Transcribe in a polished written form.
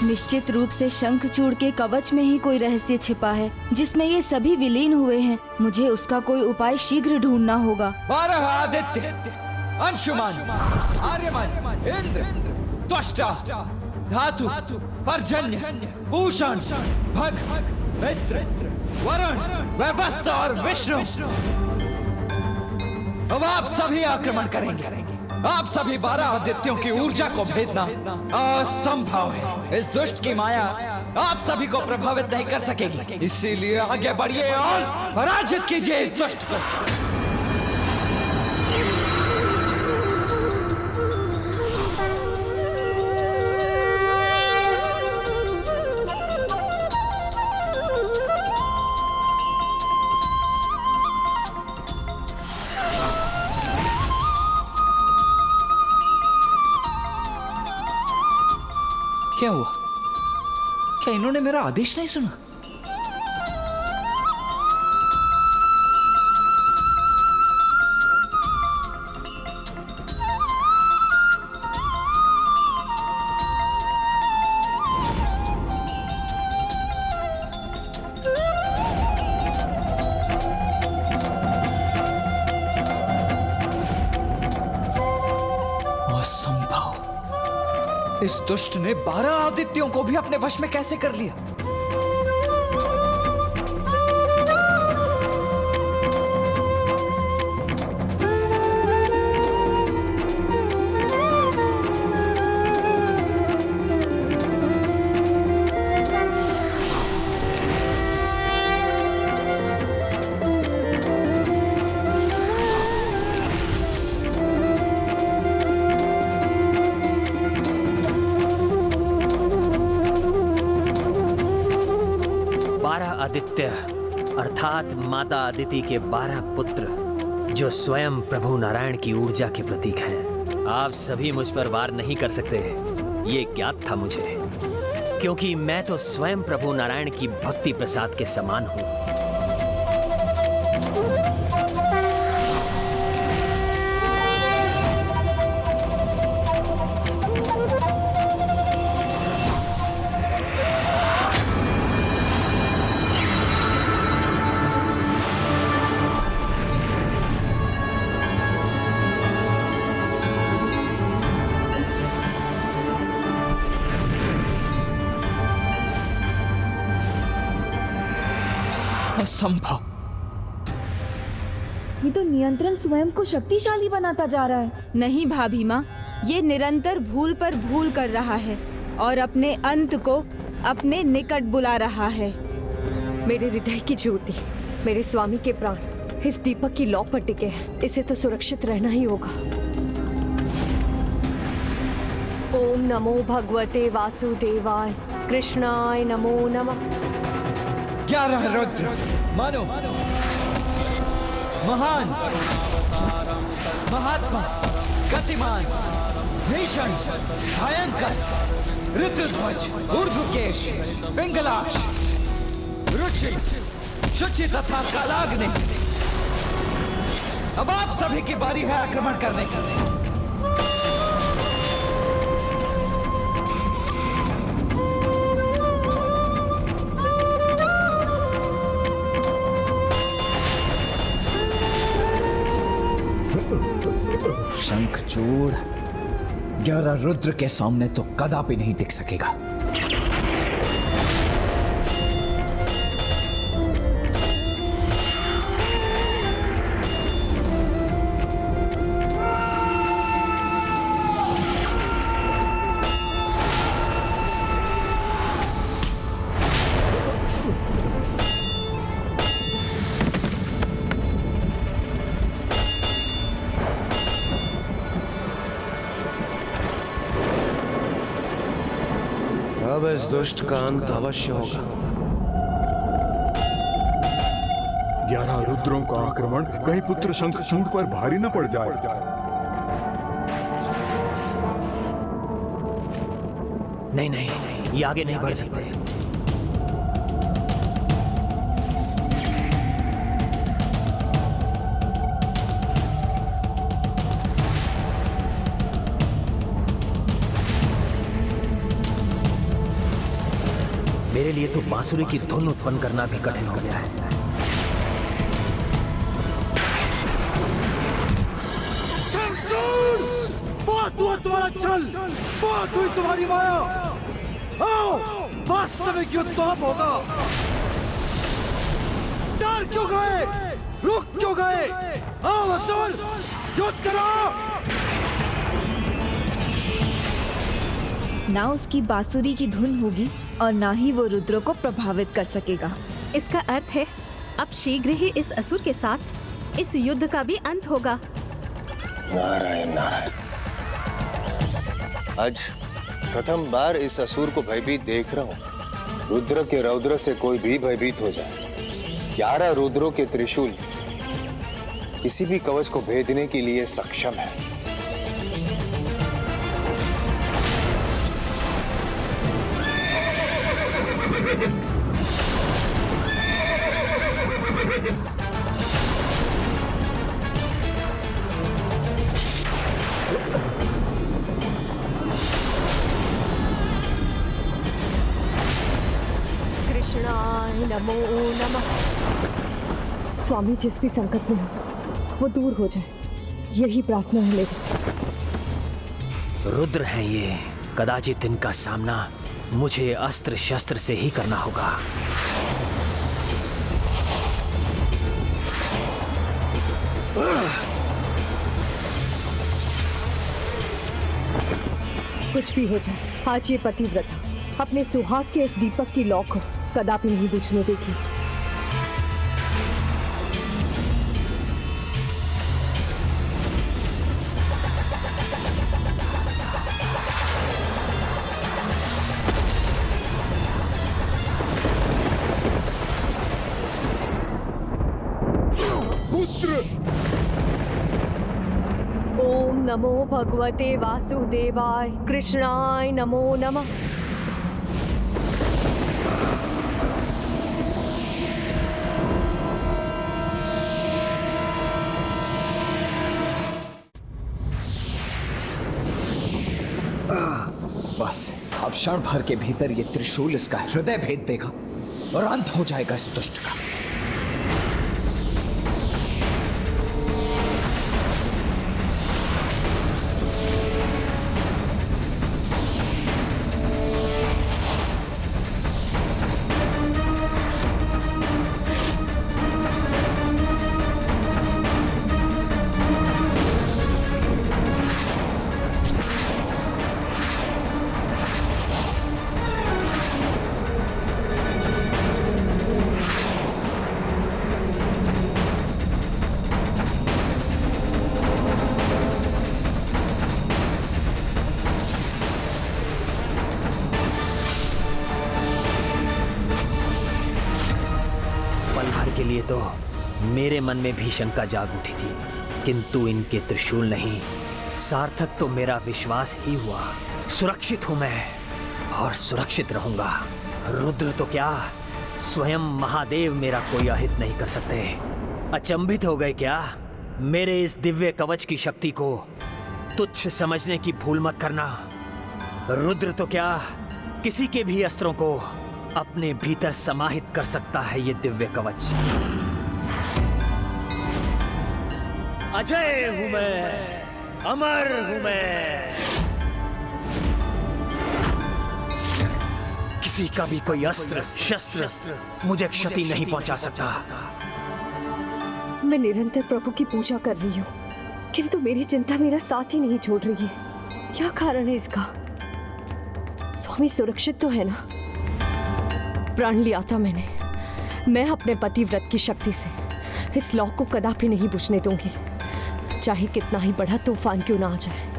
निश्चित रूप से शंखचूड़ के कवच में ही कोई रहस्य छिपा है जिसमें ये सभी विलीन हुए हैं। मुझे उसका कोई उपाय शीघ्र ढूंढना होगा। 12 आदित्य, अंशुमान, आर्यमान, इंद्र, त्वष्टा, धातु, पर्जन्य, भूषण, भग, मित्र, वरुण, वैवस्वत और विष्णु। अब आप सभी आक्रमण करेंगे। आप सभी 12 आदित्यों की ऊर्जा को भेदना असंभव है। इस दुष्ट की माया आप सभी को प्रभावित नहीं कर सकेगी। इसीलिए आगे बढ़िए और पराजित कीजिए इस दुष्ट को। क्या हुआ? क्या इन्होंने मेरा आदेश नहीं सुना? असंभव। इस दुष्ट ने 12 आदित्यों को भी अपने वश में कैसे कर लिया? आदित्य अर्थात माता अदिति के 12 पुत्र जो स्वयं प्रभु नारायण की ऊर्जा के प्रतीक हैं। आप सभी मुझ पर वार नहीं कर सकते। ये ज्ञात था मुझे, क्योंकि मैं तो स्वयं प्रभु नारायण की भक्ति प्रसाद के समान हूं। असंभव। ये तो नियंत्रण स्वयं को शक्तिशाली बनाता जा रहा है। नहीं भाभी माँ, ये निरंतर भूल पर भूल कर रहा है और अपने अंत को अपने निकट बुला रहा है। मेरे हृदय की ज्योति, मेरे स्वामी के प्राण इस दीपक की लौ पर टिके हैं। इसे तो सुरक्षित रहना ही होगा। ओम नमो भगवते वासुदेवाय, कृष्णाय नमो नमः। 11 रुद्र, मानो, महान, महात्मा, गतिमान, भीषण, भयंकर, ऋतुध्वज, ऊर्ध्वकेश, पिंगलाक्ष, रुचि, शुचि तथा कालाग्नि। अब आप सभी की बारी है आक्रमण करने की। शंखचूड़ 11 रुद्र के सामने तो कदापि नहीं टिक सकेगा। अब इस दुष्ट का अंत अवश्य होगा। 11 रुद्रों का आक्रमण कहीं पुत्र शंखचूड़ पर भारी न पड़ जाए। नहीं नहीं, ये आगे नहीं बढ़ सकते। मेरे लिए तो बांसुरी की धुन उत्पन्न करना भी कठिन हो गया है। बहुत हुआ तुम्हारा छल, बहुत हुई तुम्हारी माया। आओ, वास्तविक युद्ध तो अब होगा। डर क्यों गए, रुक क्यों गए? आओ असुर, युद्ध करो। ना उसकी बांसुरी की धुन होगी और ना ही वो रुद्र को प्रभावित कर सकेगा। इसका अर्थ है अब शीघ्र ही इस असुर के साथ इस युद्ध का भी अंत होगा। नारायण नारायण। आज प्रथम बार इस असुर को भयभीत देख रहा हूँ। रुद्र के रौद्र से कोई भी भयभीत हो जाए। 11 रुद्रों के त्रिशूल किसी भी कवच को भेदने के लिए सक्षम है। कृष्णाय नमो नमः। स्वामी जिस भी संकट में हो वो दूर हो जाए, यही प्रार्थना है मेरी। रुद्र हैं ये, कदाचित इनका सामना मुझे अस्त्र शस्त्र से ही करना होगा। कुछ भी हो जाए, आज ये पतिव्रता अपने सुहाग के इस दीपक की लौ को कदापि नहीं बुझने देगी। ओम नमो भगवते वासुदेवाय। कृष्णाय नमो नमः। बस अब क्षण भर के भीतर ये त्रिशूल इसका हृदय भेद देगा और अंत हो जाएगा इस दुष्ट का। के लिए तो मेरे मन में भी शंका जाग उठी थी, किंतु इनके त्रिशूल नहीं, सार्थक तो मेरा विश्वास ही हुआ। सुरक्षित हूं मैं और सुरक्षित रहूंगा। रुद्र तो क्या, स्वयं महादेव मेरा कोई अहित नहीं कर सकते। अचंभित हो गए क्या? मेरे इस दिव्य कवच की शक्ति को तुच्छ समझने की भूल मत करना। रुद्र तो क्या, किसी के भी अस्त्रों को अपने भीतर समाहित कर सकता है ये दिव्य कवच। अजय हूं मैं, अमर हूं मैं। किसी का भी कोई अस्त्र शस्त्र मुझे क्षति नहीं पहुंचा सकता। मैं निरंतर प्रभु की पूजा कर रही हूँ, किंतु मेरी चिंता मेरा साथ ही नहीं छोड़ रही है। क्या कारण है इसका? स्वामी सुरक्षित तो है ना? प्रण लिया था मैंने, मैं अपने पतिव्रत की शक्ति से इस लौ को कदापि नहीं बुझने दूंगी, चाहे कितना ही बड़ा तूफान क्यों ना आ जाए।